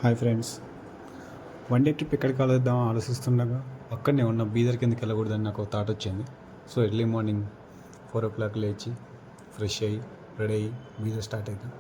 Hi friends, one day trip ఎక్కడికి కలుద్దాం ఆలోచిస్తుండగా పక్కనే ఉన్న బీదర్ కిందకి వెళ్ళకూడదని నాకు ఒక థాట్ వచ్చింది. సో ఎర్లీ మార్నింగ్ 4 o'clock లేచి ఫ్రెష్ అయ్యి రెడీ అయ్యి బీదర్ స్టార్ట్ అవుతాం.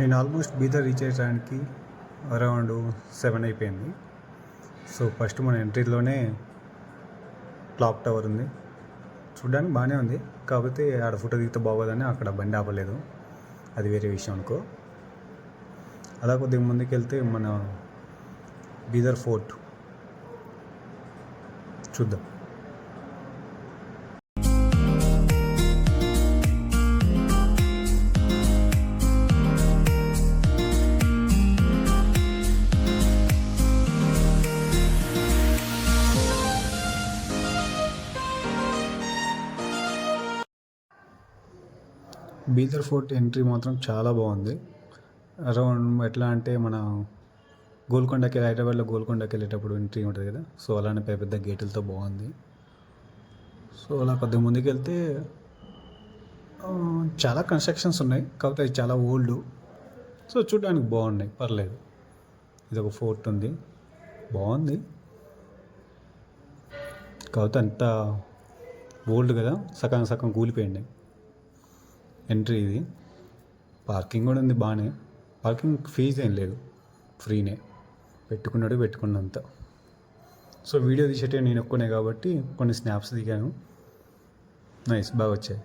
నేను ఆల్మోస్ట్ బీదర్ రీచ్ అయ్యడానికి అరౌండ్ 7 అయిపోయింది. సో ఫస్ట్ మన ఎంట్రీలోనే క్లాక్ టవర్ ఉంది. చూడడానికి బాగానే ఉంది, కాకపోతే ఆడ ఫోటో దిగితే బాగోదని అక్కడ బండి ఆపలేదు. అది వేరే విషయం అనుకో. అలా కొద్దిగా ముందుకు వెళ్తే మన బీదర్ ఫోర్ట్ చూద్దాం. బీదర్ ఫోర్ట్ ఎంట్రీ మాత్రం చాలా బాగుంది. అరౌండ్ ఎట్లా అంటే మన గోల్కొండకి, హైదరాబాద్లో గోల్కొండకి వెళ్ళేటప్పుడు ఎంట్రీ ఉంటుంది కదా, సో అలానే పెద్ద పెద్ద గేటులతో బాగుంది. సో అలా కొద్దిగా ముందుకు వెళ్తే చాలా కన్స్ట్రక్షన్స్ ఉన్నాయి, కాకపోతే అది చాలా ఓల్డ్. సో చూడడానికి బాగున్నాయి, పర్లేదు. ఇది ఒక ఫోర్ట్ ఉంది, బాగుంది. కాకపోతే అంత ఓల్డ్ కదా, సగం సగం కూలిపోయింది. ఎంట్రీ ఇది. పార్కింగ్ కూడా ఉంది బాగానే. పార్కింగ్ ఫీజు ఏం లేదు, ఫ్రీనే. పెట్టుకున్నంత. సో వీడియో తీసేటే నేను ఒక్కనే కాబట్టి కొన్ని స్నాప్స్ దిగాను. నైస్, బాగా వచ్చాయి.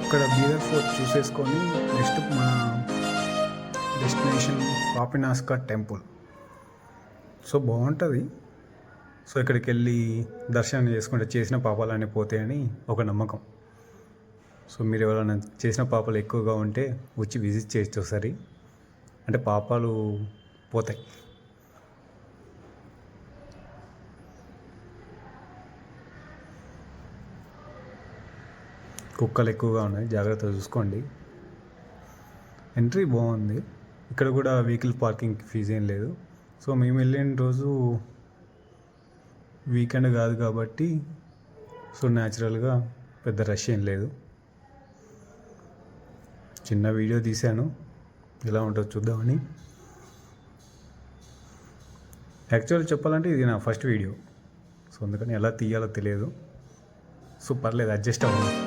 ఇక్కడ బీదర్ ఫోర్ట్ చూసేసుకొని నెక్స్ట్ మన డెస్టినేషన్ పాపినాస్కా టెంపుల్. సో బాగుంటుంది. సో ఇక్కడికి వెళ్ళి దర్శనం చేసుకుంటే చేసిన పాపాలన్నీ పోతాయని ఒక నమ్మకం. సో మీరు ఎవరైనా చేసిన పాపాలు ఎక్కువగా ఉంటే వచ్చి విజిట్ చేయొచ్చు ఒకసారి, అంటే పాపాలు పోతాయి. కుక్కలు ఎక్కువగా ఉన్నాయి, జాగ్రత్తగా చూసుకోండి. ఎంట్రీ బాగుంది. ఇక్కడ కూడా వెహికల్ పార్కింగ్ ఫీజు ఏం లేదు. సో మేము వెళ్ళిన రోజు వీకెండ్ కాదు కాబట్టి సో న్యాచురల్గా పెద్ద రష్ ఏం లేదు. చిన్న వీడియో తీశాను, ఎలా ఉంటుందో చూద్దామని. యాక్చువల్ చెప్పాలంటే ఇది నా ఫస్ట్ వీడియో, సో అందుకని ఎలా తీయాలో తెలియదు. సో పర్లేదు, అడ్జస్ట్ అవ్వండి.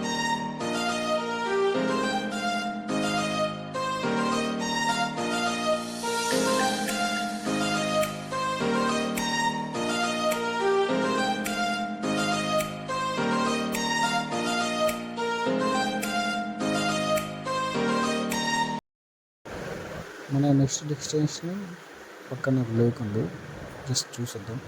మన నెక్స్ట్ డెస్టినేషన్ పక్కన లేక్ ఉంది, జస్ట్ చూసేద్దాం.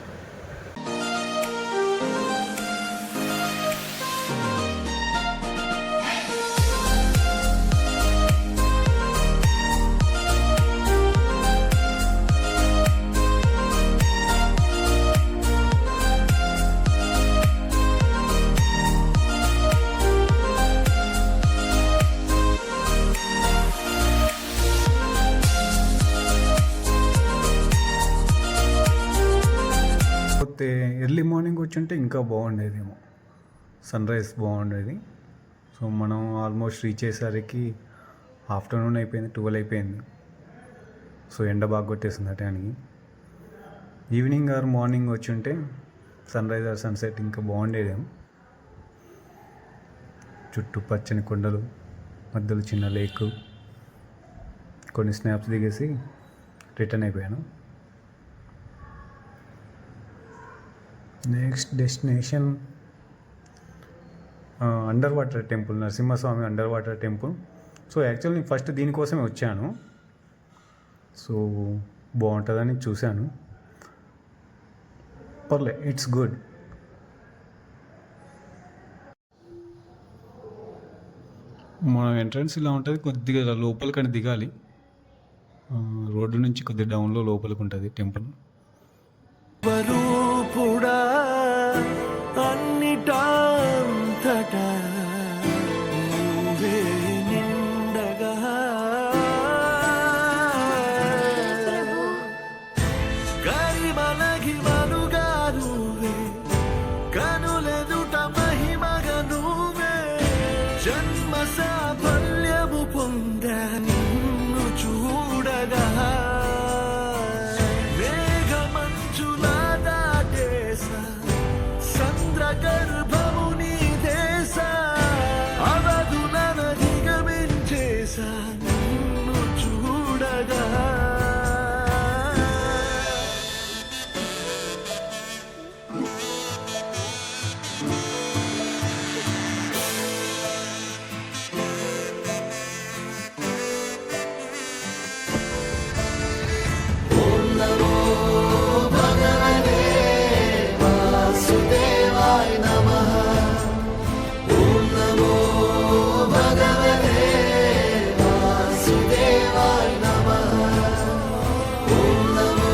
ఎర్లీ మార్నింగ్ వచ్చుంటే ఇంకా బాగుండేదేమో, సన్ రైజ్ బాగుండేది. సో మనం ఆల్మోస్ట్ రీచ్ అయ్యేసరికి ఆఫ్టర్నూన్ అయిపోయింది, 12 అయిపోయింది. సో ఎండ బాగా కొట్టేసింది ఆ టైంకి. ఈవినింగ్ ఆర్ మార్నింగ్ వచ్చుంటే సన్ రైజ్ ఆర్ సన్సెట్ ఇంకా బాగుండేదేమో. చుట్టూ పచ్చని కొండలు, మధ్యలో చిన్న లేక్. కొన్ని స్నాప్స్ దిగేసి రిటర్న్ అయిపోయాను. Next destination under water temple, Narasimhaswamy under water temple. So actually నేను ఫస్ట్ దీనికోసమే వచ్చాను. సో బాగుంటుందని చూశాను, పర్లే, ఇట్స్ గుడ్. మన ఎంట్రన్స్ ఇలా ఉంటుంది, కొద్దిగా లోపలికని దిగాలి. రోడ్డు నుంచి కొద్దిగా డౌన్లో లోపలికి ఉంటుంది టెంపుల్. స్వరూపుడా అన్నిటాంతటా నువ్వే నిండగా గరిమలగిమలుగా నువ్వే కనులెదుట మహిమగా నువ్వే జన్మ సాఫల్యము పొందా నిన్ను చూడగా గర్భము నీ దేశ అవధులను దిగమించేసా నిన్ను చూడగా ఓం నమో భగవతే వాసుదేవాయ నమః. ఓం నమో భగవతే వాసుదేవాయ నమః. ఓం నమో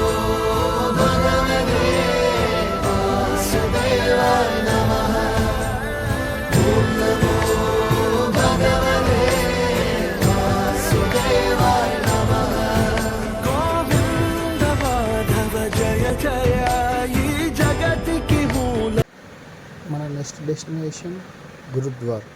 భగవతే వాసుదేవాయ నమః. ఓం నమో భగవతే వాసుదేవాయ నమః. గోవింద మాధవ జయ జయ ఈ జగతికి మూల. మన నెక్స్ట్ డెస్టినేషన్ గురుద్వార్.